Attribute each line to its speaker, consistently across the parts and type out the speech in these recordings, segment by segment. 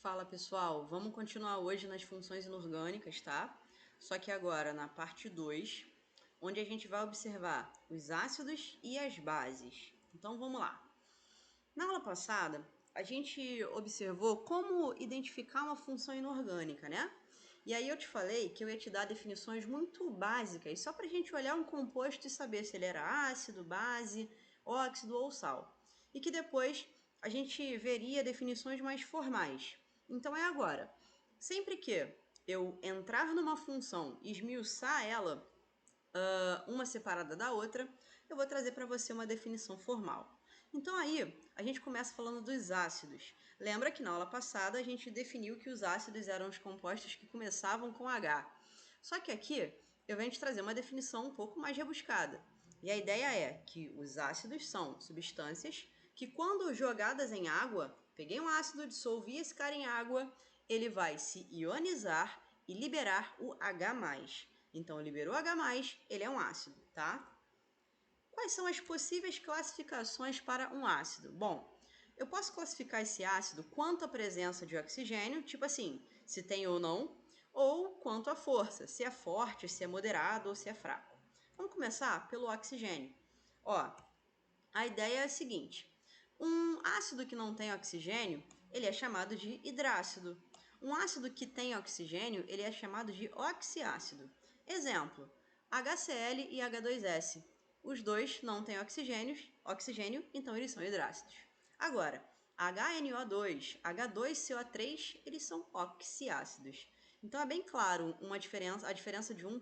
Speaker 1: Fala pessoal, vamos continuar hoje nas funções inorgânicas, tá? Só que agora na parte 2, onde a gente vai observar os ácidos e as bases. Então vamos lá. Na aula passada, a gente observou como identificar uma função inorgânica, né? E aí eu te falei que eu ia te dar definições muito básicas, só para a gente olhar um composto e saber se ele era ácido, base, óxido ou sal. E que depois a gente veria definições mais formais. Então é agora. Sempre que eu entrar numa função e esmiuçar ela, uma separada da outra, eu vou trazer para você uma definição formal. Então aí, a gente começa falando dos ácidos. Lembra que na aula passada a gente definiu que os ácidos eram os compostos que começavam com H. Só que aqui eu venho te trazer uma definição um pouco mais rebuscada. E a ideia é que os ácidos são substâncias que, quando jogadas em água, peguei um ácido, dissolvi esse cara em água, ele vai se ionizar e liberar o H+. Então, liberou H+, ele é um ácido, tá? Quais são as possíveis classificações para um ácido? Bom, eu posso classificar esse ácido quanto à presença de oxigênio, tipo assim, se tem ou não, ou quanto à força, se é forte, se é moderado ou se é fraco. Vamos começar pelo oxigênio. Ó, a ideia é a seguinte: um ácido que não tem oxigênio, ele é chamado de hidrácido. Um ácido que tem oxigênio, ele é chamado de oxiácido. Exemplo: HCl e H2S. Os dois não têm oxigênio, então eles são hidrácidos. Agora, HNO2, H2CO3, eles são oxiácidos. Então é bem claro a diferença de um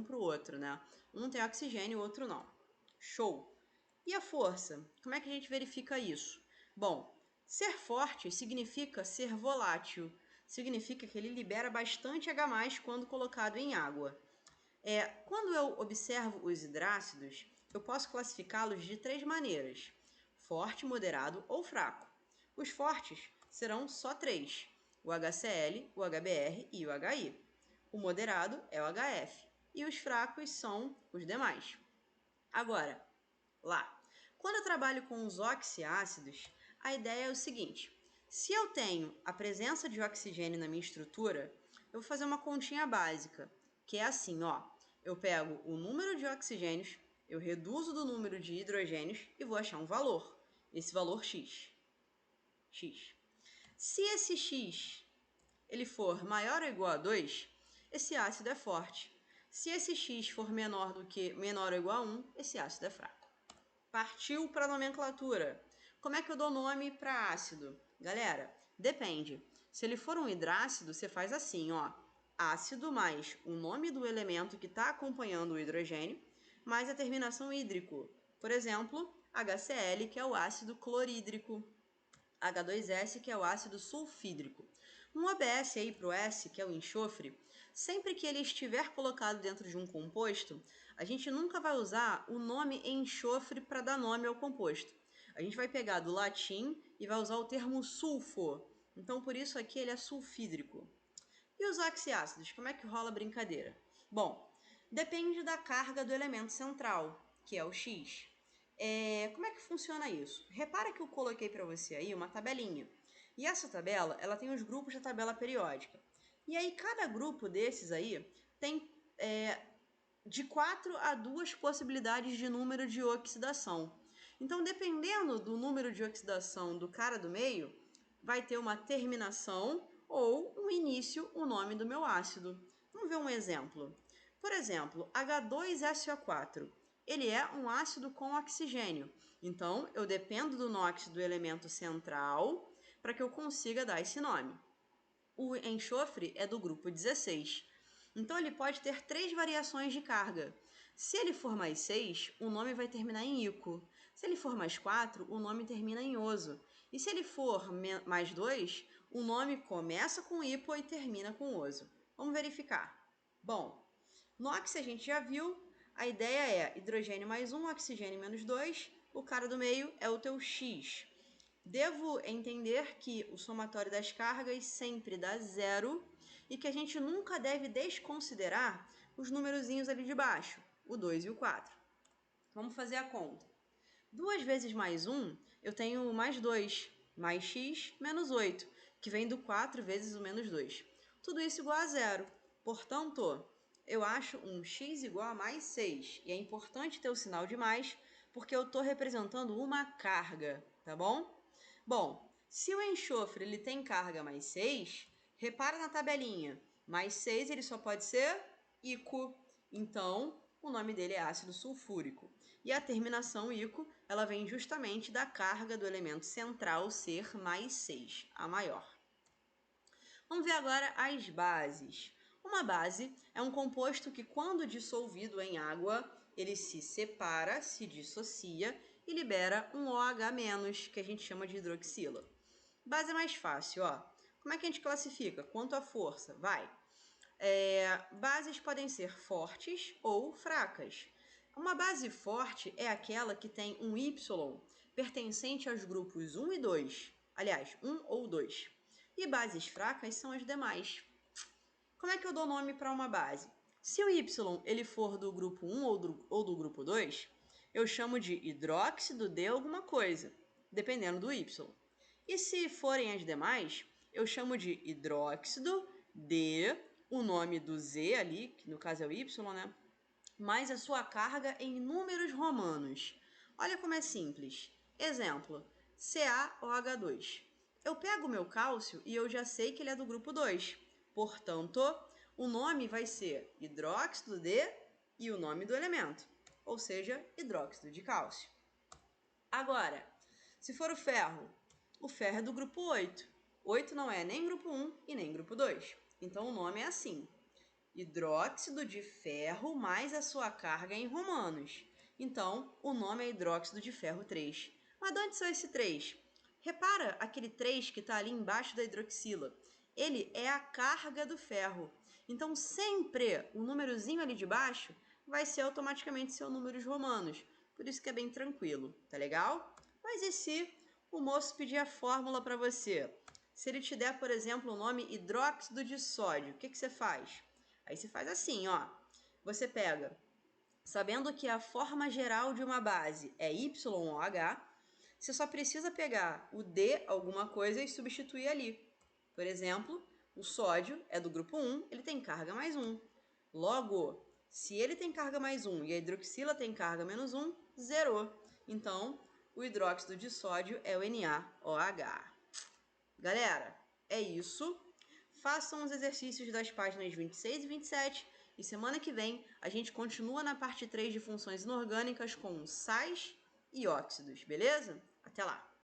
Speaker 1: para o outro, né? Um tem oxigênio, o outro não. Show! E a força? Como é que a gente verifica isso? Bom, ser forte significa ser volátil. Significa que ele libera bastante H+ quando colocado em água. Quando eu observo os hidrácidos, eu posso classificá-los de 3 maneiras: forte, moderado ou fraco. Os fortes serão só 3: o HCl, o HBr e o HI. O moderado é o HF e os fracos são os demais. Agora, lá, quando eu trabalho com os oxiácidos, a ideia é o seguinte: se eu tenho a presença de oxigênio na minha estrutura, eu vou fazer uma continha básica, que é assim, ó. Eu pego o número de oxigênios, eu reduzo do número de hidrogênios e vou achar um valor. Esse valor x. Se esse x ele for maior ou igual a 2, esse ácido é forte. Se esse x for menor ou igual a 1, esse ácido é fraco. Partiu para a nomenclatura. Como é que eu dou nome para ácido? Galera, depende. Se ele for um hidrácido, você faz assim, ó. Ácido mais o nome do elemento que está acompanhando o hidrogênio, mais a terminação hídrico. Por exemplo, HCl, que é o ácido clorídrico. H2S, que é o ácido sulfídrico. Um OBS aí para o S, que é o enxofre, sempre que ele estiver colocado dentro de um composto, a gente nunca vai usar o nome enxofre para dar nome ao composto. A gente vai pegar do latim e vai usar o termo sulfo. Então, por isso aqui ele é sulfídrico. E os oxiácidos, como é que rola a brincadeira? Bom, depende da carga do elemento central, que é o X. Como é que funciona isso? Repara que eu coloquei para você aí uma tabelinha. E essa tabela, ela tem os grupos da tabela periódica. E aí, cada grupo desses aí tem de 4 a 2 possibilidades de número de oxidação. Então, dependendo do número de oxidação do cara do meio, vai ter uma terminação ou um início, o nome do meu ácido. Vamos ver um exemplo. Por exemplo, H2SO4. Ele é um ácido com oxigênio. Então, eu dependo do NOx do elemento central para que eu consiga dar esse nome. O enxofre é do grupo 16. Então, ele pode ter 3 variações de carga. Se ele for mais 6, o nome vai terminar em ico. Se ele for mais 4, o nome termina em oso. E se ele for mais 2, o nome começa com hipo e termina com oso. Vamos verificar. Bom, NOx a gente já viu. A ideia é hidrogênio mais 1, oxigênio menos 2. O cara do meio é o teu X. Devo entender que o somatório das cargas sempre dá 0 e que a gente nunca deve desconsiderar os numerozinhos ali de baixo, o 2 e o 4. Vamos fazer a conta. 2 vezes mais 1, eu tenho mais 2. mais x menos 8, que vem do 4 vezes o menos 2. Tudo isso igual a zero. Portanto, eu acho um x igual a mais 6. E é importante ter o sinal de mais, porque eu estou representando uma carga, tá bom? Bom, se o enxofre ele tem carga mais 6, repara na tabelinha. Mais 6 ele só pode ser ico. Então, o nome dele é ácido sulfúrico. E a terminação ico, ela vem justamente da carga do elemento central ser mais 6, a maior. Vamos ver agora as bases. Uma base é um composto que, quando dissolvido em água, ele se separa, se dissocia e libera um OH-, que a gente chama de hidroxila. Base é mais fácil, ó. Como é que a gente classifica? Quanto à força? Vai. Bases podem ser fortes ou fracas. Uma base forte é aquela que tem um Y pertencente aos grupos 1 e 2. Aliás, 1 ou 2. E bases fracas são as demais. Como é que eu dou nome para uma base? Se o Y ele for do grupo 1 ou do grupo 2, eu chamo de hidróxido de alguma coisa, dependendo do Y. E se forem as demais, eu chamo de hidróxido de o nome do Z ali, que no caso é o Y, né? Mais a sua carga em números romanos. Olha como é simples. Exemplo, CaOH2. Eu pego o meu cálcio e eu já sei que ele é do grupo 2. Portanto, o nome vai ser hidróxido de e o nome do elemento, ou seja, hidróxido de cálcio. Agora, se for o ferro é do grupo 8. 8 não é nem grupo 1 e nem grupo 2. Então, o nome é assim: hidróxido de ferro mais a sua carga em romanos. Então, o nome é hidróxido de ferro 3. Mas de onde são esse 3? Repara aquele 3 que está ali embaixo da hidroxila. Ele é a carga do ferro. Então, sempre o númerozinho ali de baixo vai ser automaticamente seu números romanos. Por isso que é bem tranquilo, tá legal? Mas e se o moço pedir a fórmula para você? Se ele te der, por exemplo, o nome hidróxido de sódio, o que você faz? Aí você faz assim, ó. Você pega, sabendo que a forma geral de uma base é YOH, você só precisa pegar o D alguma coisa e substituir ali. Por exemplo, o sódio é do grupo 1, ele tem carga mais 1. Logo, se ele tem carga mais 1 e a hidroxila tem carga menos 1, zerou. Então, o hidróxido de sódio é o NaOH. Galera, é isso. Façam os exercícios das páginas 26 e 27 e semana que vem a gente continua na parte 3 de funções inorgânicas com sais e óxidos, beleza? Até lá!